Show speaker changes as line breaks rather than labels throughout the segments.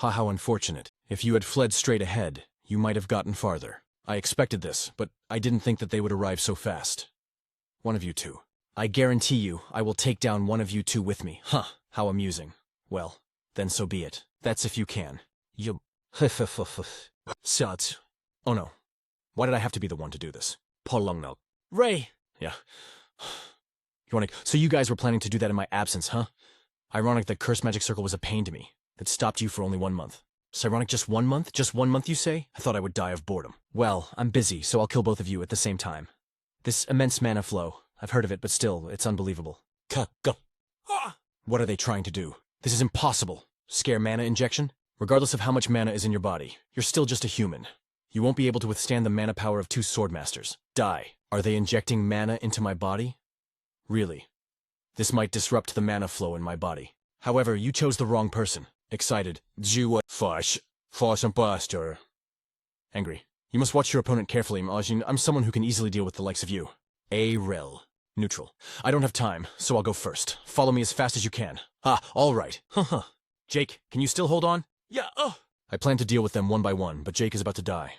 Ha, how unfortunate. If you had fled straight ahead, you might have gotten farther. I expected this, but I didn't think that they would arrive so fast. One of you two. I guarantee you, I will take down one of you two with me. Huh, how amusing. Well, then so be it. That's if you can. You... Suds. Oh no. Why did I have to be the one to do this? Polongno. Ray! Yeah. So you guys were planning to do that in my absence, huh? Ironic that Curse Magic Circle was a pain to me. That stopped you for only 1 month. It's ironic just 1 month? Just 1 month, you say? I thought I would die of boredom. Well, I'm busy, so I'll kill both of you at the same time. This immense mana flow. I've heard of it, but still, it's unbelievable. Go. What are they trying to do? This is impossible. Scare mana injection? Regardless of how much mana is in your body, you're still just a human. You won't be able to withstand the mana power of 2 swordmasters. Die. Are they injecting mana into my body? Really? This might disrupt the mana flow in my body. However, you chose the wrong person. Excited. Imposter. Angry. You must watch your opponent carefully, Majin. I'm someone who can easily deal with the likes of you. Rel. Neutral. I don't have time, so I'll go first. Follow me as fast as you can. All right. Jake, can you still hold on? Yeah, I plan to deal with them one by one, but Jake is about to die.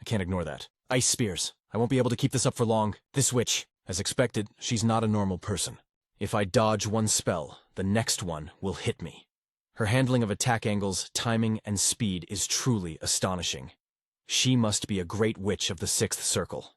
I can't ignore that. Ice spears. I won't be able to keep this up for long. This witch, as expected, she's not a normal person. If I dodge one spell, the next one will hit me. Her handling of attack angles, timing, and speed is truly astonishing. She must be a great witch of the 6th circle.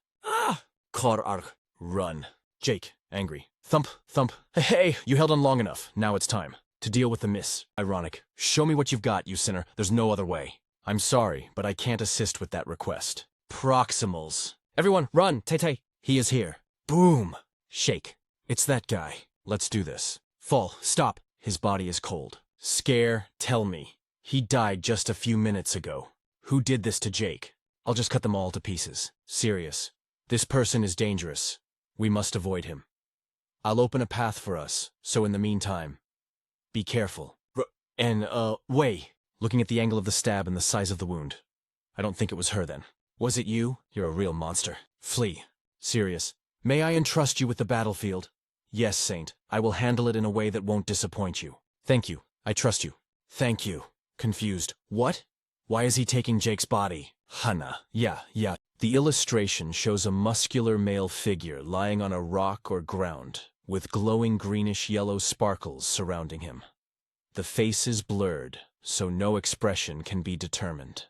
Run. Jake, angry. Thump, thump. Hey, you held on long enough. Now it's time to deal with the miss. Ironic. Show me what you've got, you sinner. There's no other way. I'm sorry, but I can't assist with that request. Proximals. Everyone, run, Tay-Tay. He is here. Boom. Shake. It's that guy. Let's do this. Fall. Stop. His body is cold. Scare. Tell me. He died just a few minutes ago. Who did this to Jake? I'll just cut them all to pieces. Serious. This person is dangerous. We must avoid him. I'll open a path for us, so in the meantime, be careful. Wei. Looking at the angle of the stab and the size of the wound. I don't think it was her then. Was it you? You're a real monster. Flee. Serious. May I entrust you with the battlefield? Yes, Saint. I will handle it in a way that won't disappoint you. Thank you. I trust you. Thank you. Confused. What? Why is he taking Jake's body? Hana. Yeah. The illustration shows a muscular male figure lying on a rock or ground, with glowing greenish-yellow sparkles surrounding him. The face is blurred, so no expression can be determined.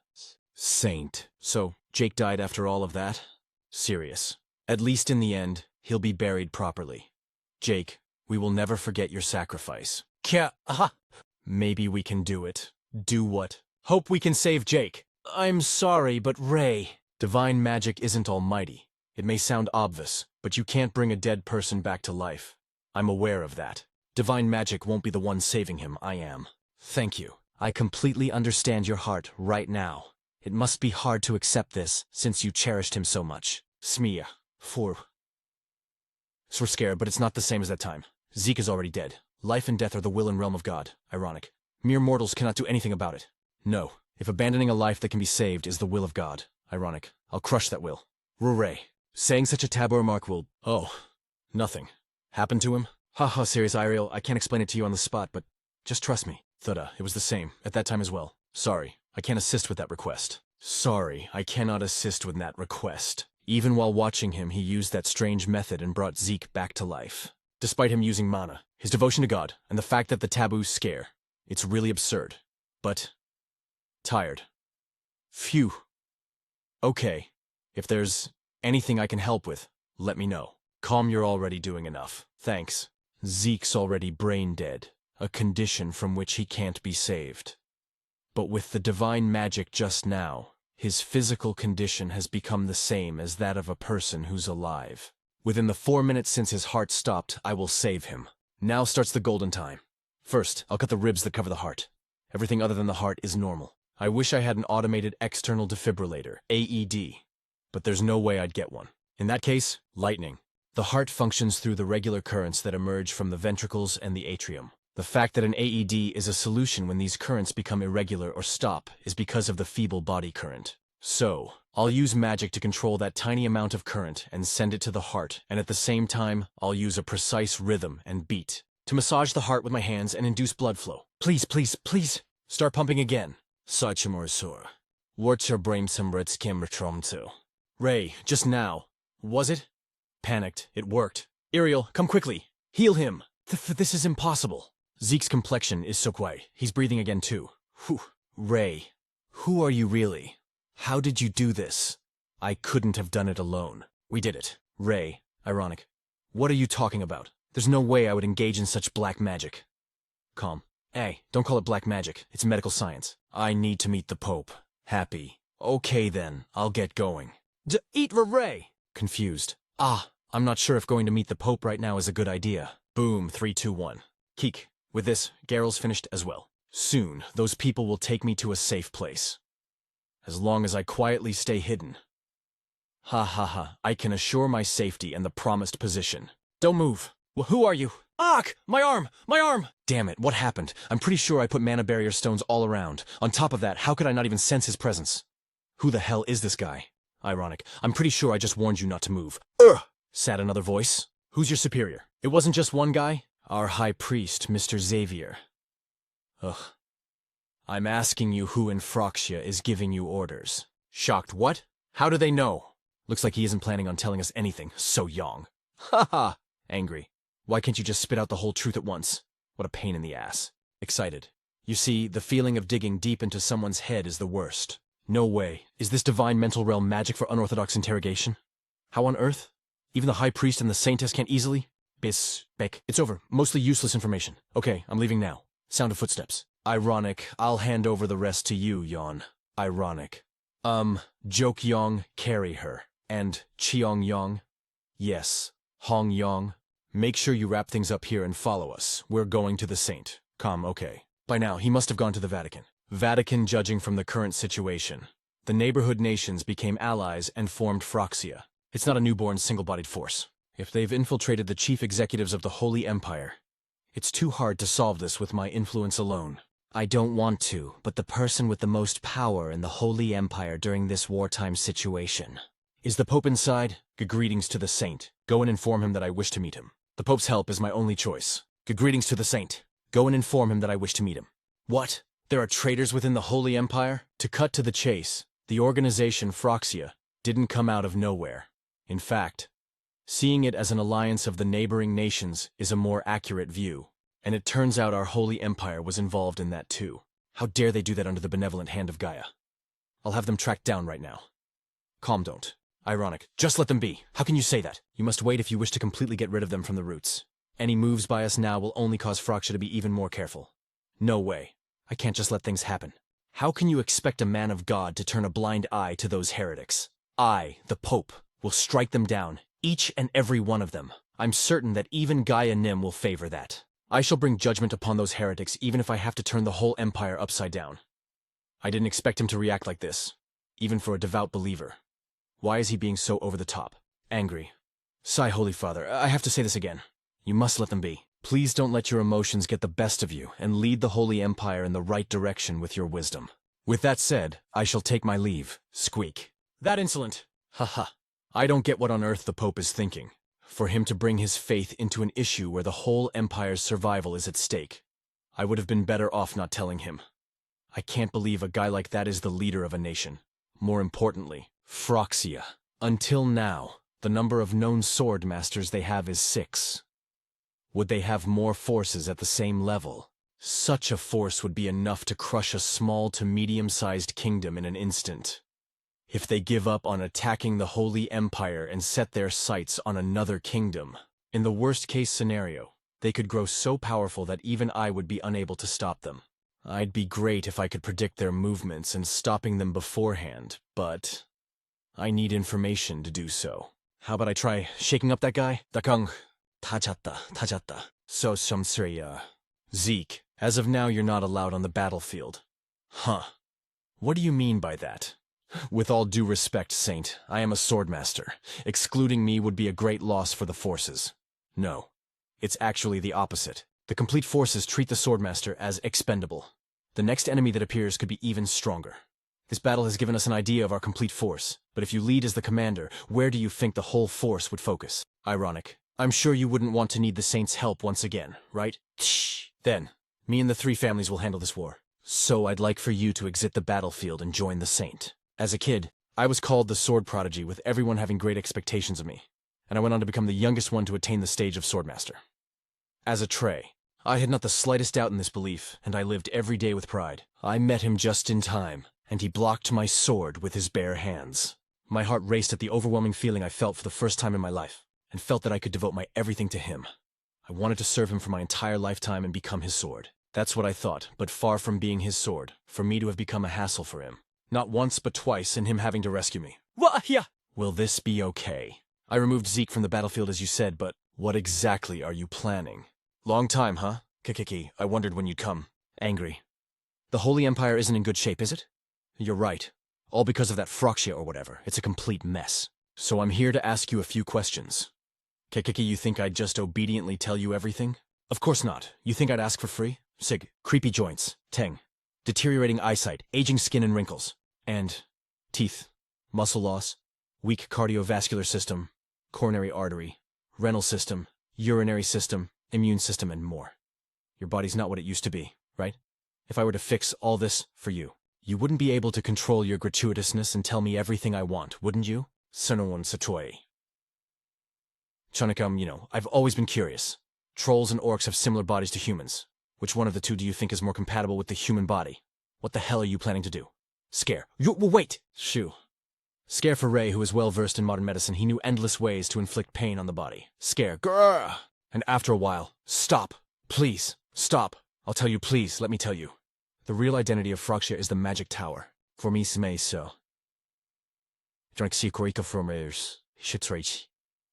Saint. So, Jake died after all of that? Serious. At least in the end, he'll be buried properly. Jake, we will never forget your sacrifice. Maybe we can do it. Do what? Hope we can save Jake. I'm sorry, but Ray... Divine magic isn't almighty. It may sound obvious, but you can't bring a dead person back to life. I'm aware of that. Divine magic won't be the one saving him, I am. Thank you. I completely understand your heart right now. It must be hard to accept this, since you cherished him so much. Smia. We're scared, but it's not the same as that time. Zeke is already dead. Life and death are the will and realm of God. Ironic. Mere mortals cannot do anything about it. No. If abandoning a life that can be saved is the will of God. Ironic. I'll crush that will. Rure. Saying such a taboo remark will... Oh. Nothing. Happened to him? Haha, serious Ariel. I can't explain it to you on the spot, but just trust me. Thudda, it was the same. At that time as well. Sorry. I can't assist with that request. Sorry. I cannot assist with that request. Even while watching him, he used that strange method and brought Zeke back to life. Despite him using mana, his devotion to God, and the fact that the taboos scare. It's really absurd. But... tired. Phew. Okay. If there's anything I can help with, let me know. Calm, you're already doing enough. Thanks. Zeke's already brain dead, a condition from which he can't be saved. But with the divine magic just now, his physical condition has become the same as that of a person who's alive. Within the 4 minutes since his heart stopped, I will save him. Now starts the golden time. First, I'll cut the ribs that cover the heart. Everything other than the heart is normal. I wish I had an automated external defibrillator, AED, but there's no way I'd get one. In that case, lightning. The heart functions through the regular currents that emerge from the ventricles and the atrium. The fact that an AED is a solution when these currents become irregular or stop is because of the feeble body current. So, I'll use magic to control that tiny amount of current and send it to the heart, and at the same time, I'll use a precise rhythm and beat to massage the heart with my hands and induce blood flow. Please, please, please, start pumping again. Sarchimorsor. What's your brain some Ritz Kim to? Ray, just now. Was it? Panicked. It worked. Ariel, come quickly. Heal him. This is impossible. Zeke's complexion is so quiet. He's breathing again too. Whew. Ray, who are you really? How did you do this? I couldn't have done it alone. We did it. Ray, ironic. What are you talking about? There's no way I would engage in such black magic. Calm. Hey, don't call it black magic. It's medical science. I need to meet the Pope. Happy. Okay then, I'll get going. Eat Ray! Confused. I'm not sure if going to meet the Pope right now is a good idea. Boom, 3, 2, 1. Keek. With this, Geralt's finished as well. Soon, those people will take me to a safe place. As long as I quietly stay hidden. Ha ha ha, I can assure my safety and the promised position. Don't move. Well, who are you? Ak! My arm! My arm! Damn it, what happened? I'm pretty sure I put mana barrier stones all around. On top of that, how could I not even sense his presence? Who the hell is this guy? Ironic. I'm pretty sure I just warned you not to move. Ugh! Sat another voice. Who's your superior? It wasn't just one guy? Our high priest, Mr. Xavier. Ugh. I'm asking you who in Phroxia is giving you orders. Shocked what? How do they know? Looks like he isn't planning on telling us anything. So young. Ha ha! Angry. Why can't you just spit out the whole truth at once? What a pain in the ass. Excited. You see, the feeling of digging deep into someone's head is the worst. No way. Is this divine mental realm magic for unorthodox interrogation? How on earth? Even the high priest and the saintess can't easily? Beck. It's over. Mostly useless information. Okay, I'm leaving now. Sound of footsteps. Ironic. I'll hand over the rest to you, Yon. Ironic. Jok Yong, carry her. And Cheong Yong? Yes. Hong Yong? Make sure you wrap things up here and follow us. We're going to the saint. Okay. By now, he must have gone to the Vatican. Vatican judging from the current situation. The neighborhood nations became allies and formed Phroxia. It's not a newborn single-bodied force. If they've infiltrated the chief executives of the Holy Empire, it's too hard to solve this with my influence alone. I don't want to, but the person with the most power in the Holy Empire during this wartime situation. Is the Pope inside? Greetings to the saint. Go and inform him that I wish to meet him. The Pope's help is my only choice. Greetings to the saint. Go and inform him that I wish to meet him. What? There are traitors within the Holy Empire? To cut to the chase, the organization Phroxia didn't come out of nowhere. In fact, seeing it as an alliance of the neighboring nations is a more accurate view. And it turns out our Holy Empire was involved in that too. How dare they do that under the benevolent hand of Gaia? I'll have them tracked down right now. Calm, don't. Ironic. Just let them be. How can you say that? You must wait if you wish to completely get rid of them from the roots. Any moves by us now will only cause Phroxia to be even more careful. No way. I can't just let things happen. How can you expect a man of God to turn a blind eye to those heretics? I, the Pope, will strike them down, each and every one of them. I'm certain that even Gaia Nim will favor that. I shall bring judgment upon those heretics even if I have to turn the whole empire upside down. I didn't expect him to react like this, even for a devout believer. Why is he being so over the top? Angry. Sigh, Holy Father, I have to say this again. You must let them be. Please don't let your emotions get the best of you and lead the Holy Empire in the right direction with your wisdom. With that said, I shall take my leave. Squeak. That insolent. Haha. I don't get what on earth the Pope is thinking. For him to bring his faith into an issue where the whole empire's survival is at stake. I would have been better off not telling him. I can't believe a guy like that is the leader of a nation. More importantly, Phroxia. Until now, the number of known sword masters they have is 6. Would they have more forces at the same level? Such a force would be enough to crush a small to medium-sized kingdom in an instant. If they give up on attacking the Holy Empire and set their sights on another kingdom, in the worst-case scenario, they could grow so powerful that even I would be unable to stop them. I'd be great if I could predict their movements and stopping them beforehand, but I need information to do so. How about I try shaking up that guy? Dakang. Tajata. So Shamsriya. Zeke, as of now you're not allowed on the battlefield. Huh. What do you mean by that? With all due respect, Saint, I am a swordmaster. Excluding me would be a great loss for the forces. No. It's actually the opposite. The complete forces treat the swordmaster as expendable. The next enemy that appears could be even stronger. This battle has given us an idea of our complete force, but if you lead as the commander, where do you think the whole force would focus? Ironic. I'm sure you wouldn't want to need the Saints' help once again, right? Then, me and the 3 families will handle this war. So I'd like for you to exit the battlefield and join the Saint. As a kid, I was called the Sword Prodigy, with everyone having great expectations of me, and I went on to become the youngest one to attain the stage of Swordmaster. As a Trey, I had not the slightest doubt in this belief, and I lived every day with pride. I met him just in time, and he blocked my sword with his bare hands. My heart raced at the overwhelming feeling I felt for the first time in my life, and felt that I could devote my everything to him. I wanted to serve him for my entire lifetime and become his sword. That's what I thought, but far from being his sword, for me to have become a hassle for him. Not once, but twice, and him having to rescue me. Wah-ya! Will this be okay? I removed Zeke from the battlefield as you said, but what exactly are you planning? Long time, huh? Kikiki, I wondered when you'd come. Angry. The Holy Empire isn't in good shape, is it? You're right. All because of that Phroxia or whatever. It's a complete mess. So I'm here to ask you a few questions. Kikiki, you think I'd just obediently tell you everything? Of course not. You think I'd ask for free? Sig, creepy joints. Teng. Deteriorating eyesight, aging skin and wrinkles. And teeth, muscle loss, weak cardiovascular system, coronary artery, renal system, urinary system, immune system, and more. Your body's not what it used to be, right? If I were to fix all this for you, you wouldn't be able to control your gratuitousness and tell me everything I want, wouldn't you? Sunowon Satoi. Chanakam, I've always been curious. Trolls and orcs have similar bodies to humans. Which one of the two do you think is more compatible with the human body? What the hell are you planning to do? Scare. Wait! Shoo. Scare for Ray, who is well versed in modern medicine. He knew endless ways to inflict pain on the body. Scare. Grrr! And after a while, stop. Please, stop. I'll tell you, please, let me tell you. The real identity of Phroxia is the magic tower. For me, so.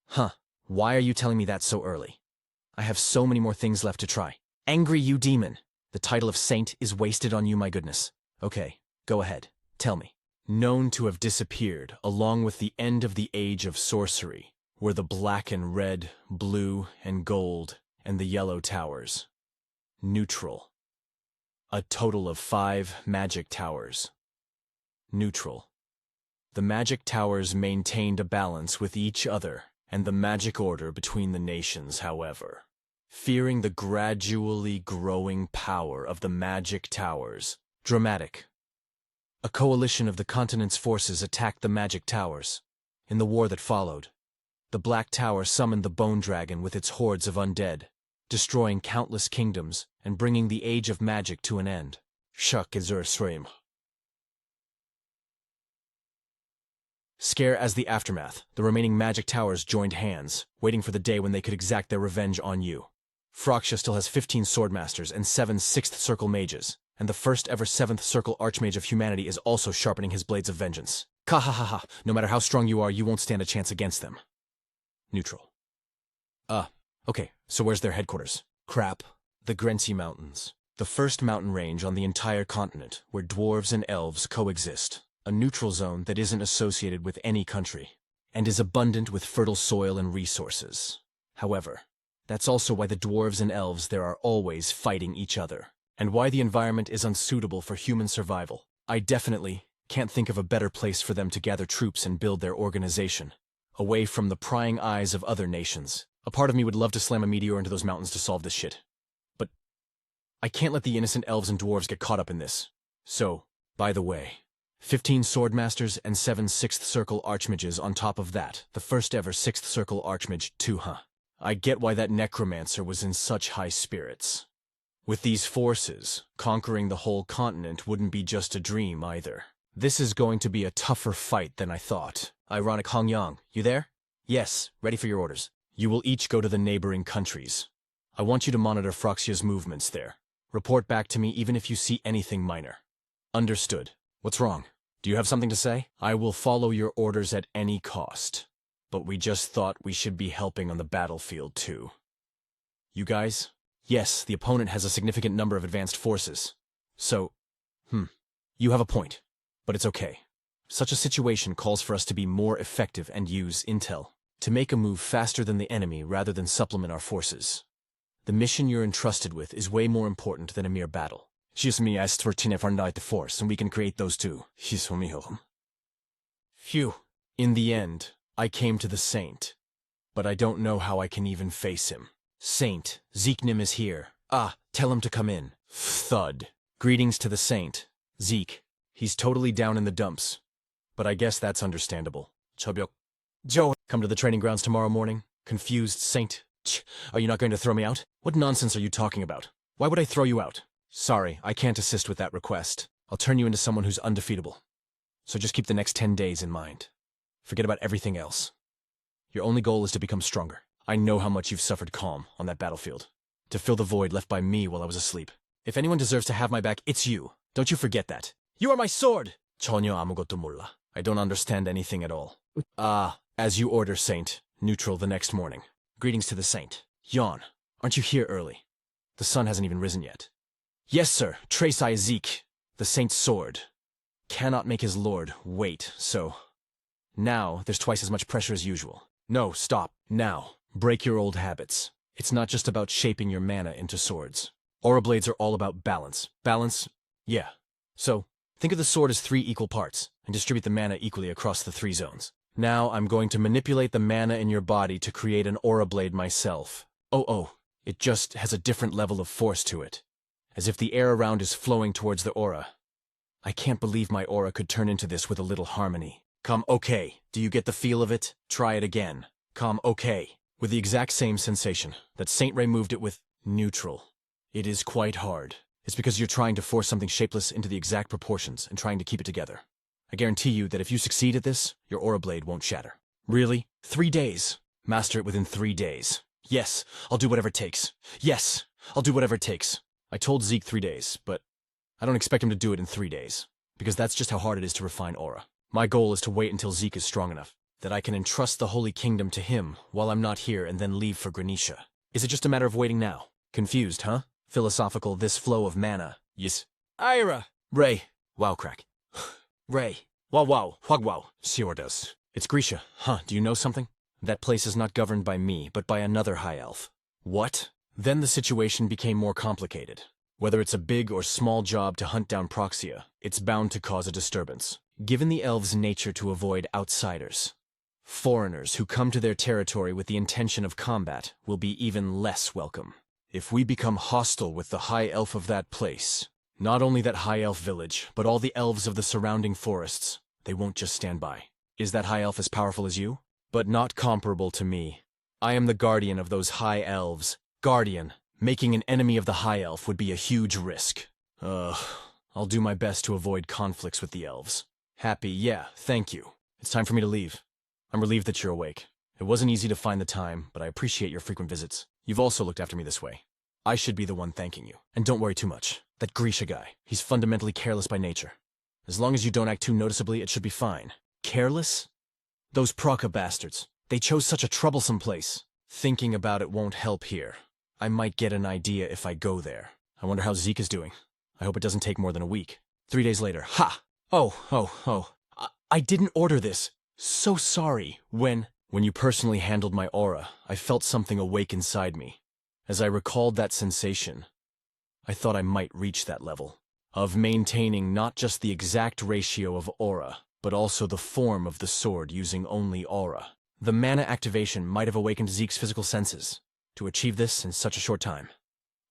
Huh. Why are you telling me that so early? I have so many more things left to try. Angry you demon! The title of saint is wasted on you, my goodness. Okay, go ahead. Tell me. Known to have disappeared along with the end of the age of sorcery were the black and red, blue and gold, and the yellow towers. Neutral. A total of 5 magic towers. Neutral. The magic towers maintained a balance with each other and the magic order between the nations, however. Fearing the gradually growing power of the magic towers. Dramatic. A coalition of the continent's forces attacked the magic towers. In the war that followed, the Black Tower summoned the Bone Dragon with its hordes of undead, destroying countless kingdoms and bringing the age of magic to an end. Shuk Izur Sreim. Scare as the aftermath, the remaining magic towers joined hands, waiting for the day when they could exact their revenge on you. Phroxia still has 15 swordmasters and 7 sixth circle mages, and the first ever 7th circle archmage of humanity is also sharpening his blades of vengeance. Kahahaha, no matter how strong you are, you won't stand a chance against them. Neutral. Okay, so where's their headquarters? Crap. The Grenzi Mountains. The first mountain range on the entire continent, where dwarves and elves coexist. A neutral zone that isn't associated with any country, and is abundant with fertile soil and resources. However, that's also why the dwarves and elves there are always fighting each other, and why the environment is unsuitable for human survival. I definitely can't think of a better place for them to gather troops and build their organization, away from the prying eyes of other nations. A part of me would love to slam a meteor into those mountains to solve this shit. But I can't let the innocent elves and dwarves get caught up in this. So, by the way, 15 swordmasters and 7 sixth circle archmages on top of that, the first ever 6th circle archmage too, huh? I get why that necromancer was in such high spirits. With these forces, conquering the whole continent wouldn't be just a dream either. This is going to be a tougher fight than I thought. Ironic Hong Yang, you there? Yes, ready for your orders. You will each go to the neighboring countries. I want you to monitor Phroxia's movements there. Report back to me even if you see anything minor. Understood. What's wrong? Do you have something to say? I will follow your orders at any cost. But we just thought we should be helping on the battlefield too. You guys? Yes, the opponent has a significant number of advanced forces. So, you have a point. But it's okay. Such a situation calls for us to be more effective and use intel, to make a move faster than the enemy rather than supplement our forces. The mission you're entrusted with is way more important than a mere battle. Just me asked for the force, and we can create those too. Phew. In the end, I came to the Saint, but I don't know how I can even face him. Saint, Zeeknim is here. Tell him to come in. Thud. Greetings to the saint, Zeke. He's totally down in the dumps. But I guess that's understandable. Chobyok. Joe, come to the training grounds tomorrow morning? Confused saint. Are you not going to throw me out? What nonsense are you talking about? Why would I throw you out? Sorry, I can't assist with that request. I'll turn you into someone who's undefeatable. So just keep the next 10 days in mind. Forget about everything else. Your only goal is to become stronger. I know how much you've suffered calm on that battlefield. To fill the void left by me while I was asleep. If anyone deserves to have my back, it's you. Don't you forget that. You are my sword! 전혀 아무것도 몰라. I don't understand anything at all. As you order, Saint. Neutral the next morning. Greetings to the Saint. Yawn. Aren't you here early? The sun hasn't even risen yet. Yes, sir. Trace Zeke. The Saint's sword. Cannot make his lord wait, so... Now, there's twice as much pressure as usual. No, stop. Now. Break your old habits. It's not just about shaping your mana into swords. Aura blades are all about balance. Balance? Yeah. So, think of the sword as 3 equal parts, and distribute the mana equally across the 3 zones. Now, I'm going to manipulate the mana in your body to create an aura blade myself. It just has a different level of force to it. As if the air around is flowing towards the aura. I can't believe my aura could turn into this with a little harmony. Come, okay. Do you get the feel of it? Try it again. Come, okay. With the exact same sensation, that Saint Ray moved it with neutral. It is quite hard. It's because you're trying to force something shapeless into the exact proportions and trying to keep it together. I guarantee you that if you succeed at this, your aura blade won't shatter. Really? 3 days. Master it within 3 days. Yes, I'll do whatever it takes. Yes, I'll do whatever it takes. I told Zeke 3 days, but I don't expect him to do it in 3 days, because that's just how hard it is to refine aura. My goal is to wait until Zeke is strong enough, that I can entrust the Holy Kingdom to him while I'm not here and then leave for Granisha. Is it just a matter of waiting now? Confused, huh? Philosophical, this flow of mana. Yes. Ira! Ray. Wow, crack. Ray. Wow. Hwagwow. Siordos. It's Grisha. Huh, do you know something? That place is not governed by me, but by another high elf. What? Then the situation became more complicated. Whether it's a big or small job to hunt down Proxia, it's bound to cause a disturbance. Given the elves' nature to avoid outsiders, foreigners who come to their territory with the intention of combat will be even less welcome. If we become hostile with the high elf of that place, not only that high elf village, but all the elves of the surrounding forests, they won't just stand by. Is that high elf as powerful as you? But not comparable to me. I am the guardian of those high elves. Guardian. Making an enemy of the high elf would be a huge risk. I'll do my best to avoid conflicts with the elves. Happy, yeah, thank you. It's time for me to leave. I'm relieved that you're awake. It wasn't easy to find the time, but I appreciate your frequent visits. You've also looked after me this way. I should be the one thanking you. And don't worry too much. That Grisha guy, he's fundamentally careless by nature. As long as you don't act too noticeably, it should be fine. Careless? Those Praka bastards. They chose such a troublesome place. Thinking about it won't help here. I might get an idea if I go there. I wonder how Zeke is doing. I hope it doesn't take more than a week. 3 days later. Ha! I didn't order this. So sorry. When you personally handled my aura, I felt something awake inside me. As I recalled that sensation, I thought I might reach that level. Of maintaining not just the exact ratio of aura, but also the form of the sword using only aura. The mana activation might have awakened Zeke's physical senses. To achieve this in such a short time.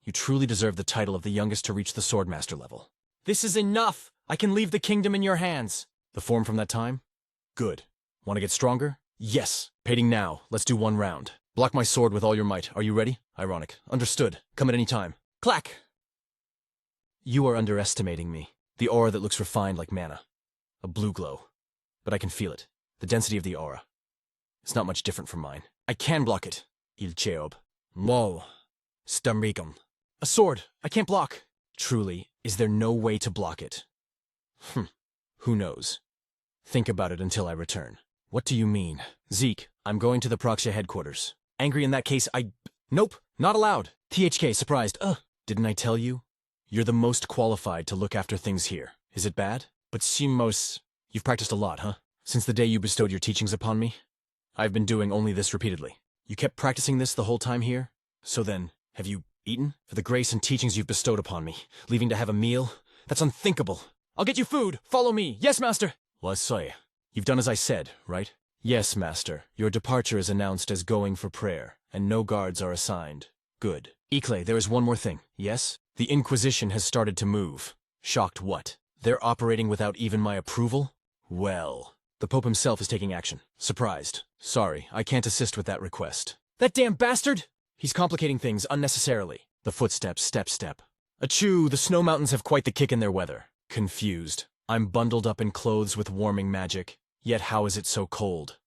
You truly deserve the title of the youngest to reach the Swordmaster level. This is enough! I can leave the kingdom in your hands! The form from that time? Good. Want to get stronger? Yes. Pating now. Let's do 1 round. Block my sword with all your might. Are you ready? Ironic. Understood. Come at any time. Clack! You are underestimating me. The aura that looks refined like mana. A blue glow. But I can feel it. The density of the aura. It's not much different from mine. I can block it. Il Cheob. Whoa. Stamrikam. A sword. I can't block. Truly, is there no way to block it? Who knows? Think about it until I return. What do you mean? Zeke, I'm going to the Proxia headquarters. Angry in that case, Nope, not allowed. THK, surprised. Didn't I tell you? You're the most qualified to look after things here. Is it bad? But Simos... You've practiced a lot, huh? Since the day you bestowed your teachings upon me? I've been doing only this repeatedly. You kept practicing this the whole time here? So then, have you eaten? For the grace and teachings you've bestowed upon me, leaving to have a meal? That's unthinkable. I'll get you food. Follow me. Yes, master. Wasoy. You've done as I said, right? Yes, master. Your departure is announced as going for prayer, and no guards are assigned. Good. Ikle, there is one more thing. Yes? The Inquisition has started to move. Shocked what? They're operating without even my approval? Well, the Pope himself is taking action. Surprised. Sorry, I can't assist with that request. That damn bastard! He's complicating things unnecessarily. The footsteps, step. Achoo, the snow mountains have quite the kick in their weather. Confused. I'm bundled up in clothes with warming magic, yet how is it so cold?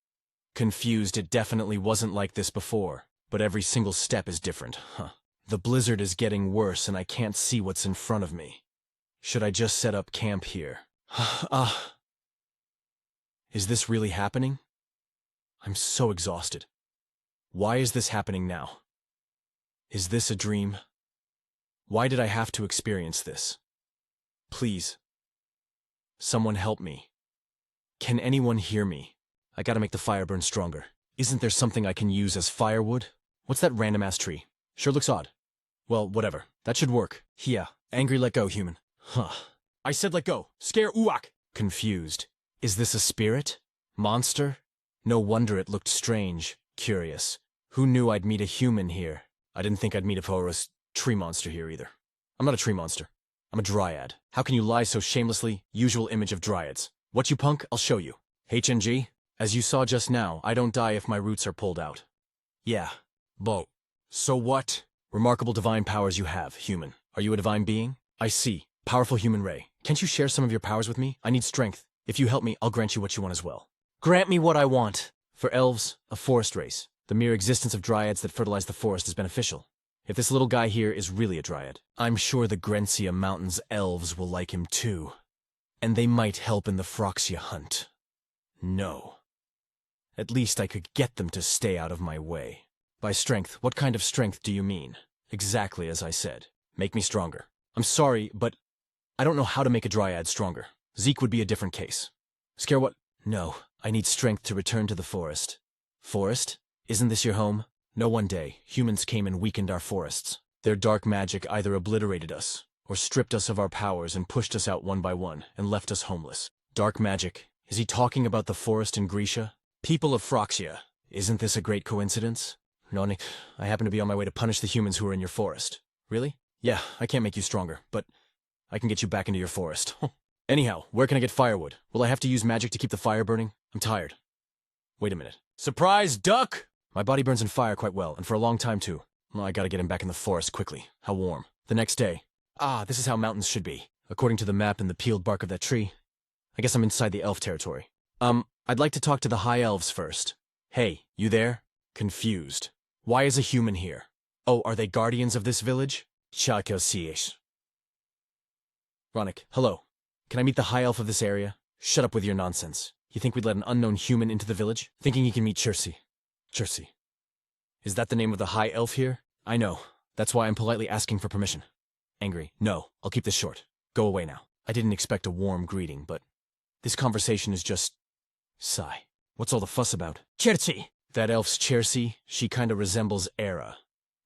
Confused, it definitely wasn't like this before, but every single step is different, The blizzard is getting worse and I can't see what's in front of me. Should I just set up camp here? Is this really happening? I'm so exhausted. Why is this happening now? Is this a dream? Why did I have to experience this? Please. Someone help me. Can anyone hear me? I gotta make the fire burn stronger. Isn't there something I can use as firewood? What's that random-ass tree? Sure looks odd. Well, whatever. That should work. Yeah. Angry, let go, human. I said let go. Scare uak. Confused. Is this a spirit? Monster? No wonder it looked strange. Curious. Who knew I'd meet a human here? I didn't think I'd meet a porous tree monster here either. I'm not a tree monster. I'm a dryad. How can you lie so shamelessly? Usual image of dryads. What you punk? I'll show you. HNG? As you saw just now, I don't die if my roots are pulled out. Yeah. Bo. So what? Remarkable divine powers you have, human. Are you a divine being? I see. Powerful human ray. Can't you share some of your powers with me? I need strength. If you help me, I'll grant you what you want as well. Grant me what I want. For elves, a forest race. The mere existence of dryads that fertilize the forest is beneficial. If this little guy here is really a dryad, I'm sure the Grensia Mountains elves will like him too. And they might help in the Phroxia hunt. No. At least I could get them to stay out of my way. By strength, what kind of strength do you mean? Exactly as I said. Make me stronger. I'm sorry, but I don't know how to make a dryad stronger. Zeke would be a different case. Scare what? No, I need strength to return to the forest. Forest? Isn't this your home? No, one day, humans came and weakened our forests. Their dark magic either obliterated us, or stripped us of our powers and pushed us out one by one, and left us homeless. Dark magic? Is he talking about the forest in Grecia? People of Phroxia, isn't this a great coincidence? Nonik, I happen to be on my way to punish the humans who are in your forest. Really? Yeah, I can't make you stronger, but I can get you back into your forest. Anyhow, where can I get firewood? Will I have to use magic to keep the fire burning? I'm tired. Wait a minute. Surprise, duck! My body burns in fire quite well, and for a long time too. Well, I gotta get him back in the forest quickly. How warm. The next day. This is how mountains should be. According to the map and the peeled bark of that tree. I guess I'm inside the elf territory. I'd like to talk to the high elves first. Hey, you there? Confused. Why is a human here? Oh, are they guardians of this village? Ronick, hello. Can I meet the high elf of this area? Shut up with your nonsense. You think we'd let an unknown human into the village? Thinking you can meet Chirsi. Chirsi. Is that the name of the high elf here? I know. That's why I'm politely asking for permission. Angry. No, I'll keep this short. Go away now. I didn't expect a warm greeting, but this conversation is just... Sigh. What's all the fuss about? Chirsi! That elf's Chirsi, she kinda resembles Era.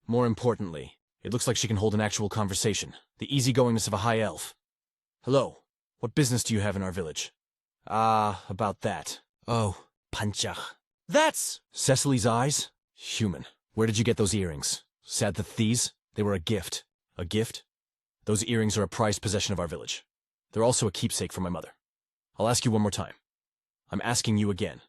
More importantly, it looks like she can hold an actual conversation. The easygoingness of a high elf. Hello. What business do you have in our village? About that. Oh, Panchach. That's Cecily's eyes? Human. Where did you get those earrings? Sad that these? They were a gift. A gift? Those earrings are a prized possession of our village. They're also a keepsake from my mother. I'll ask you one more time. I'm asking you again.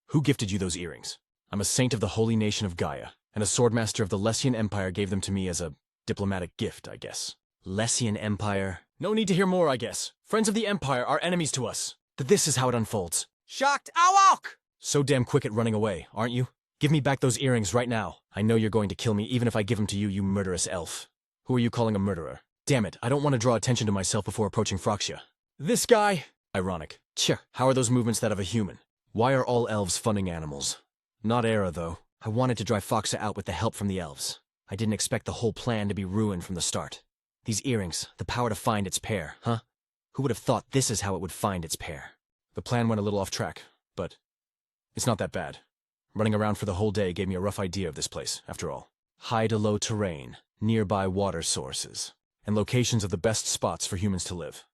Who gifted you those earrings? I'm a saint of the holy nation of Gaia, and a swordmaster of the Lessian Empire gave them to me as a diplomatic gift, I guess. Lessian Empire? No need to hear more, I guess. Friends of the Empire are enemies to us. This is how it unfolds. Shocked Awok! So damn quick at running away, aren't you? Give me back those earrings right now. I know you're going to kill me even if I give them to you, you murderous elf. Who are you calling a murderer? Damn it, I don't want to draw attention to myself before approaching Phroxia. This guy? Ironic. Tch, how are those movements that of a human? Why are all elves funning animals? Not Era, though. I wanted to drive Phroxia out with the help from the elves. I didn't expect the whole plan to be ruined from the start. These earrings, the power to find its pair, huh? Who would have thought this is how it would find its pair? The plan went a little off track, but it's not that bad. Running around for the whole day gave me a rough idea of this place, after all. High to low terrain, nearby water sources, and locations of the best spots for humans to live.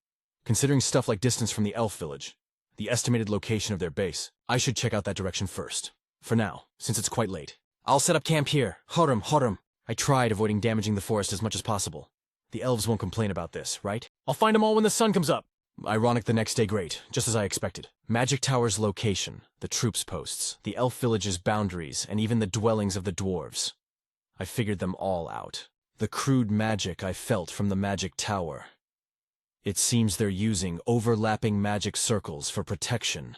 Considering stuff like distance from the elf village, the estimated location of their base, I should check out that direction first. For now, since it's quite late. I'll set up camp here. Horum. I tried avoiding damaging the forest as much as possible. The elves won't complain about this, right? I'll find them all when the sun comes up. Ironic the next day, great, just as I expected. Magic Tower's location, the troops' posts, the elf village's boundaries, and even the dwellings of the dwarves. I figured them all out. The crude magic I felt from the Magic Tower. It seems they're using overlapping magic circles for protection.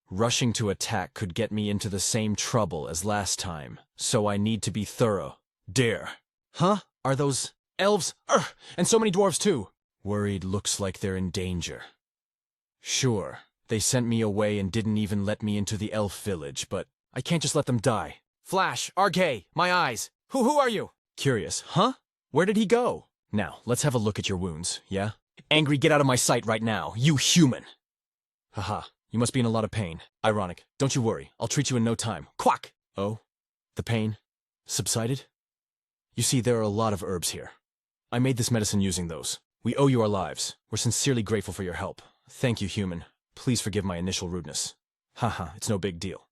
Rushing to attack could get me into the same trouble as last time, so I need to be thorough. Dare. Huh? Are those elves? And so many dwarves too. Worried looks like they're in danger. Sure, they sent me away and didn't even let me into the elf village, but I can't just let them die. Flash, RK, my eyes. Who are you? Curious, huh? Where did he go? Now, let's have a look at your wounds, yeah? Angry, get out of my sight right now, you human! Haha, you must be in a lot of pain. Ironic. Don't you worry, I'll treat you in no time. Quack! Oh? The pain? Subsided? You see, there are a lot of herbs here. I made this medicine using those. We owe you our lives. We're sincerely grateful for your help. Thank you, human. Please forgive my initial rudeness. Haha, it's no big deal.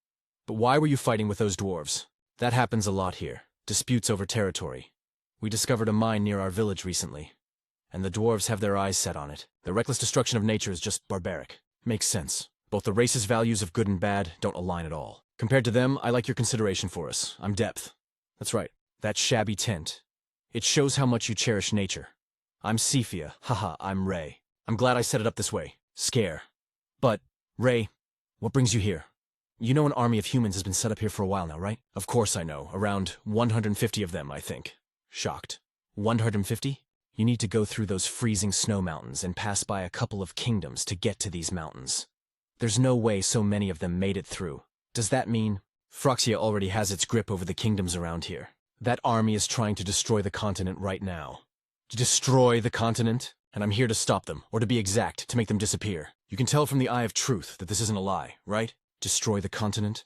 But why were you fighting with those dwarves? That happens a lot here. Disputes over territory. We discovered a mine near our village recently, and the dwarves have their eyes set on it. The reckless destruction of nature is just barbaric. Makes sense. Both the races' values of good and bad don't align at all. Compared to them, I like your consideration for us. I'm Depth. That's right. That shabby tent. It shows how much you cherish nature. I'm Cephia. Haha, I'm Ray. I'm glad I set it up this way. Scare. But, Ray, what brings you here? You know an army of humans has been set up here for a while now, right? Of course I know. Around 150 of them, I think. Shocked. 150? You need to go through those freezing snow mountains and pass by a couple of kingdoms to get to these mountains. There's no way so many of them made it through. Does that mean Phroxia already has its grip over the kingdoms around here? That army is trying to destroy the continent right now. To destroy the continent? And I'm here to stop them, or to be exact, to make them disappear. You can tell from the eye of truth that this isn't a lie, right? Destroy the continent?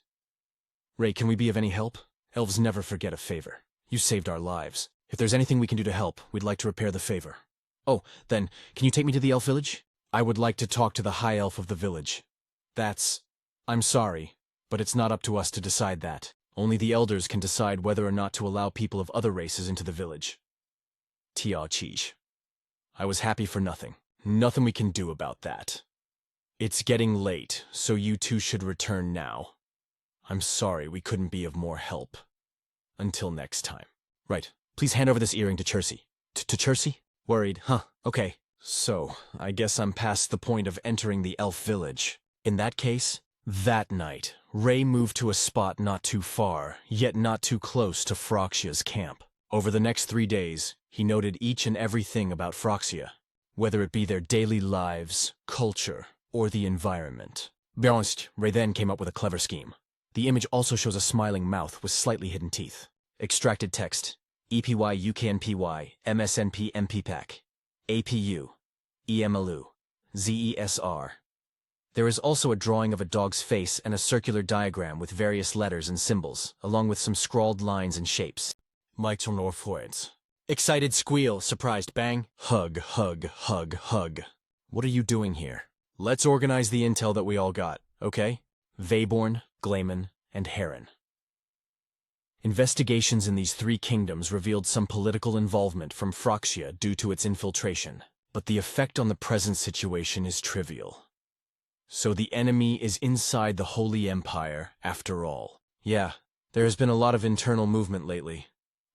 Ray, can we be of any help? Elves never forget a favor. You saved our lives. If there's anything we can do to help, we'd like to repair the favor. Oh, then, can you take me to the elf village? I would like to talk to the high elf of the village. I'm sorry, but it's not up to us to decide that. Only the elders can decide whether or not to allow people of other races into the village. Tia Cheech. I was happy for nothing. Nothing we can do about that. It's getting late, so you two should return now. I'm sorry we couldn't be of more help. Until next time. Right. Please hand over this earring to Chercy. To Chercy? Worried, huh? Okay. So, I guess I'm past the point of entering the elf village. In that case, that night, Ray moved to a spot not too far, yet not too close to Phroxia's camp. Over the next 3 days, he noted each and everything about Phroxia, whether it be their daily lives, culture, or the environment. Balanced, Ray then came up with a clever scheme. The image also shows a smiling mouth with slightly hidden teeth. Extracted text. EPY UKNPY MSNP MPPAC APU EMLU ZESR. There is also a drawing of a dog's face and a circular diagram with various letters and symbols, along with some scrawled lines and shapes. Michael Northwards. Excited squeal, surprised bang. Hug, hug, hug, hug. What are you doing here? Let's organize the intel that we all got, okay? Veyborn, Glayman, and Heron. Investigations in these 3 kingdoms revealed some political involvement from Phroxia due to its infiltration, but the effect on the present situation is trivial. So the enemy is inside the Holy Empire, after all. Yeah, there has been a lot of internal movement lately.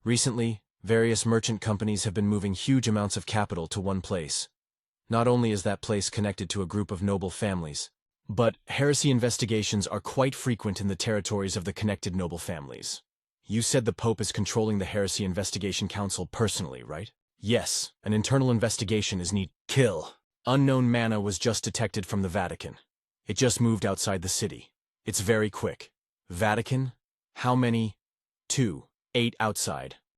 Recently, various merchant companies have been moving huge amounts of capital to one place. Not only is that place connected to a group of noble families, but heresy investigations are quite frequent in the territories of the connected noble families. You said the Pope is controlling the Heresy Investigation Council personally, right? Yes, an internal investigation is needed. Kill. Unknown mana was just detected from the Vatican. It just moved outside the city. It's very quick. Vatican? How many? 2. 8 outside.